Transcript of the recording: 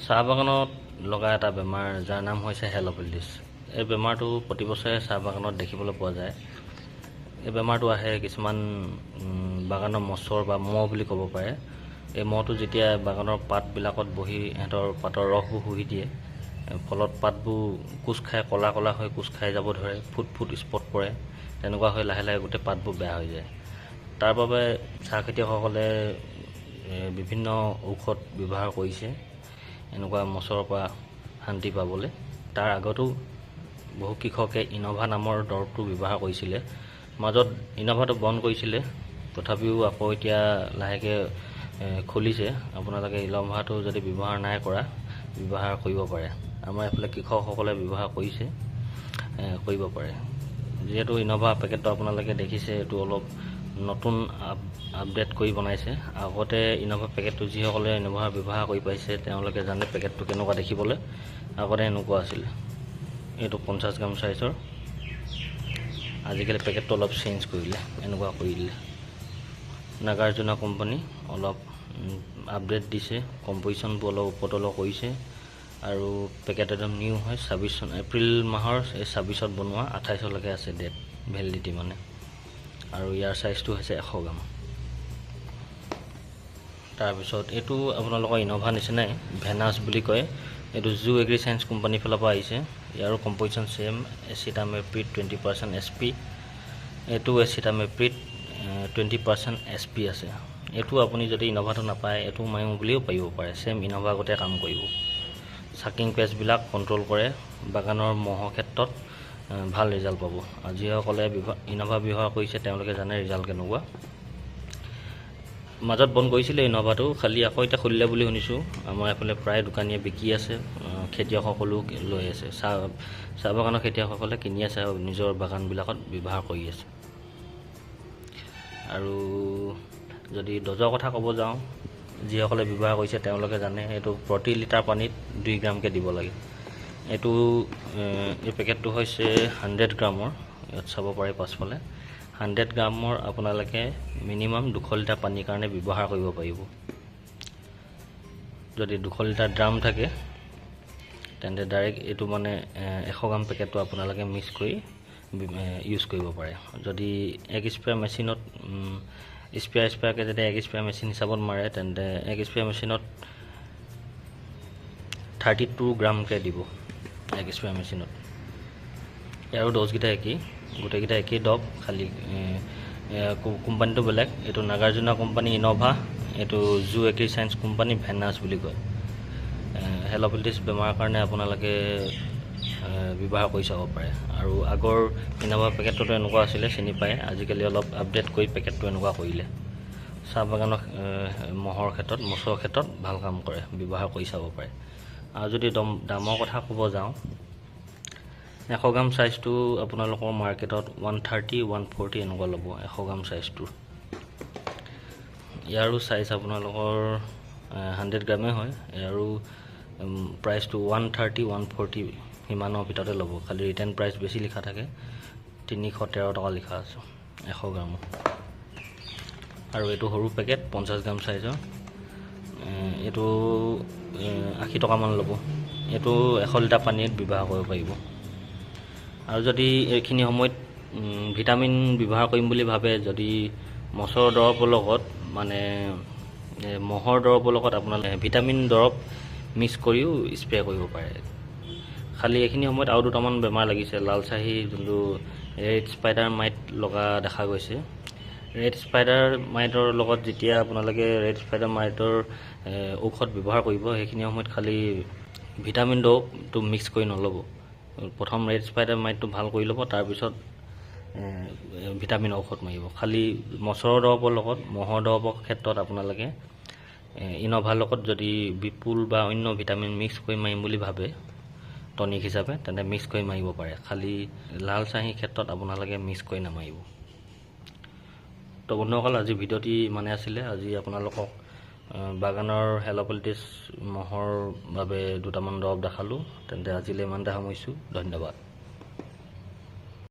চাহ বাগানত লগা এটা বেমাৰ যাৰ নাম হৈছে হেল'পেল্টিছ। এই বেমাৰটো প্ৰতি বছৰে চাহ বাগানত দেখিবলৈ পোৱা যায়। এই বেমাৰটো আহে কিছুমান বাগানৰ মছৰ বা মহ বুলি ক'ব পাৰে। এই মহটো যেতিয়া বাগানৰ পাতবিলাকত বহি সিহঁতৰ পাতৰ ৰসবোৰ শুহি দিয়ে, ফলত পাতবোৰ কোচ খাই ক'লা ক'লা হৈ কোচ খাই যাব ধৰে, ফুট ফুট স্পট পৰে, তেনেকুৱা হৈ লাহে লাহে গোটেই পাতবোৰ বেয়া হৈ যায়। তাৰ বাবে চাহ খেতিয়কসকলে বিভিন্ন ঔষধ ব্যৱহাৰ কৰিছে এনেকুৱা মছৰ পৰা শান্তি পাবলৈ। তাৰ আগতো বহু কৃষকে ইন'ভা নামৰ দৰৱটো ব্যৱহাৰ কৰিছিলে। মাজত ইন'ভাটো বন্ধ কৰিছিলে, তথাপিও আকৌ এতিয়া লাহেকৈ খুলিছে। আপোনালোকে ইন'ভাটো যদি ব্যৱহাৰ নাই কৰা, ব্যৱহাৰ কৰিব পাৰে। আমাৰ এইফালে কৃষকসকলে ব্যৱহাৰ কৰিছে, কৰিব পাৰে। যিহেতু ইন'ভা পেকেটটো আপোনালোকে দেখিছে, এইটো অলপ নতুন আপডেট কৰি বনাইছে। আগতে ইন'ভা পেকেটটো যিসকলে ইন'ভা ব্যৱহাৰ কৰি পাইছে তেওঁলোকে জানে পেকেটটো কেনেকুৱা দেখিবলৈ। আগতে এনেকুৱা আছিলে, এইটো 50 গ্ৰাম চাইজৰ। আজিকালি পেকেটটো অলপ চেঞ্জ কৰিলে, এনেকুৱা কৰি দিলে। নাগাৰ্জুনা কোম্পানী অলপ আপডেট দিছে, কম্পজিশ্যনবোৰ অলপ ওপৰতলৰ কৰিছে আৰু পেকেট একদম নিউ হয়। 26 এপ্ৰিল মাহৰ 26ত বনোৱা, 28লৈকে আছে ডেট ভেলিডিটি মানে। আৰু ইয়াৰ চাইজটো হৈছে 100 গ্ৰাম। তাৰপিছত এইটো আপোনালোকৰ ইন'ভা নিচিনাই, ভেনাছ বুলি কয়। এইটো জু এগ্ৰি চায়েন্স কোম্পানীৰ ফালৰ পৰা আহিছে। ইয়াৰো কম্পজিশ্যন ছেম, এচিটামেপ্ৰিড 20% SP। এইটো এচিটামেপ্ৰিড 20% SP আছে। এইটো আপুনি যদি ইন'ভাটো নাপায়, এইটো মাৰিম বুলিও পাৰিব পাৰে। ছেম ইন'ভা গোটেই কাম কৰিব। চাকিং পেষ্টবিলাক কণ্ট্ৰল কৰে, বাগানৰ মহৰ ক্ষেত্ৰত ভাল ৰিজাল্ট পাব। যিসকলে ইন'ভা ব্যৱহাৰ কৰিছে তেওঁলোকে জানে ৰিজাল্ট কেনেকুৱা। মাজত বন্ধ কৰিছিলে ইন'ভাটো, খালি আকৌ এতিয়া খুলিলে বুলি শুনিছোঁ। আমাৰ এইফালে প্ৰায় দোকানীয়ে বিকি আছে, খেতিয়কসকলেও লৈ আছে। চাহ বাগানৰ খেতিয়কসকলে কিনি আছে আৰু নিজৰ বাগানবিলাকত ব্যৱহাৰ কৰি আছে। আৰু যদি ড'জৰ কথা ক'ব যাওঁ, যিসকলে ব্যৱহাৰ কৰিছে তেওঁলোকে জানে এইটো প্ৰতি লিটাৰ পানীত 2 গ্ৰামকৈ দিব লাগে। এই পেকেটটো হৈছে 100 গ্ৰামৰ, ইয়াত চাব পাৰে পাছফালে। 100 গ্ৰামৰ আপোনালোকে মিনিমাম 200 লিটাৰ পানীৰ কাৰণে ব্যৱহাৰ কৰিব পাৰিব। যদি 200 লিটাৰ ড্ৰাম থাকে তেন্তে ডাইৰেক্ট এইটো মানে 100 গ্ৰাম পেকেটটো আপোনালোকে মিক্স কৰি ইউজ কৰিব পাৰে। যদি 1 স্প্ৰে মেচিনত স্প্ৰেয়াৰকৈ যদি 1 স্প্ৰে মেচিন হিচাপত মাৰে, তেন্তে 1 স্প্ৰে মেচিনত 32 গ্ৰামকৈ দিব 1 স্প্ৰে মেচিনত। ইয়াৰো ড'জকেইটা একেই, গোটেইকেইটা একেই দৰৱ, খালি কোম্পানীটো বেলেগ। এইটো নাগাৰ্জুনা কোম্পানী ইন'ভা, এইটো জু এগ্ৰি চায়েন্স কোম্পানী ভেনাছ বুলি কয়। হেল'পেল্টিছ বেমাৰৰ কাৰণে আপোনালোকে ব্যৱহাৰ কৰি চাব পাৰে। আৰু আগৰ ইন'ভা পেকেটটোতো এনেকুৱা আছিলে, চিনি পায়। আজিকালি অলপ আপডেট কৰি পেকেটটো এনেকুৱা কৰিলে। চাহ বাগানৰ মহৰ ক্ষেত্ৰত, মছৰ ক্ষেত্ৰত ভাল কাম কৰে, ব্যৱহাৰ কৰি চাব পাৰে। আৰু যদি দামৰ কথা ক'ব যাওঁ, 100 গ্ৰাম চাইজটো আপোনালোকৰ মাৰ্কেটত 130, 140 এনেকুৱা ল'ব 100 গ্ৰাম চাইজটো। ইয়াৰো চাইজ আপোনালোকৰ 100 গ্ৰামেই হয়। ইয়াৰো প্ৰাইচটো 130, 140 সিমানৰ ভিতৰতে ল'ব। খালি ৰিটাৰ্ণ প্ৰাইচ বেছি লিখা থাকে, 313 টকা লিখা আছে 100 গ্ৰামৰ। আৰু এইটো সৰু পেকেট 50 গ্ৰাম চাইজৰ, এইটো 80 টকামান ল'ব। এইটো 100 লিটাৰ পানীত ব্যৱহাৰ কৰিব পাৰিব। আৰু যদি এইখিনি সময়ত ভিটামিন ব্যৱহাৰ কৰিম বুলি ভাবে, যদি মছৰ দৰৱৰ লগত মানে মহৰ দৰৱৰ লগত আপোনালোকে ভিটামিন দৰৱ মিক্স কৰিও স্প্ৰে কৰিব পাৰে। খালি এইখিনি সময়ত আৰু দুটামান বেমাৰ লাগিছে। লালচাহী যোনটো ৰেড স্পাইডাৰ মাইট লগা দেখা গৈছে। ৰেড স্পাইডাৰ মাইটৰ লগত যেতিয়া আপোনালোকে ৰেড স্পাইডাৰ মাইটৰ ঔষধ ব্যৱহাৰ কৰিব, সেইখিনি সময়ত খালি ভিটামিন দৰৱটো মিক্স কৰি নল'ব। প্ৰথম ৰেড স্পাইডাৰ মাইটটো ভাল কৰি ল'ব, তাৰপিছত ভিটামিন ঔষধ মাৰিব। খালি মছৰ দৰৱৰ লগত, মহৰ দৰৱৰ ক্ষেত্ৰত আপোনালোকে ইন'ভাৰ লগত যদি বিপুল বা অন্য ভিটামিন মিক্স কৰি মাৰিম বুলি ভাবে টনিক হিচাপে, তেন্তে মিক্স কৰি মাৰিব পাৰে। খালি লাল চাহীৰ ক্ষেত্ৰত আপোনালোকে মিক্স কৰি নামাৰিব। তো বন্ধুসকল, আজি ভিডিঅ'টি মানে আছিলে। আজি আপোনালোকক বাগানৰ হেল'পেল্টিছ মহৰ বাবে দুটামান দৰৱ দেখালোঁ। তেন্তে আজিলৈ ইমানতে সামৰিছোঁ। ধন্যবাদ।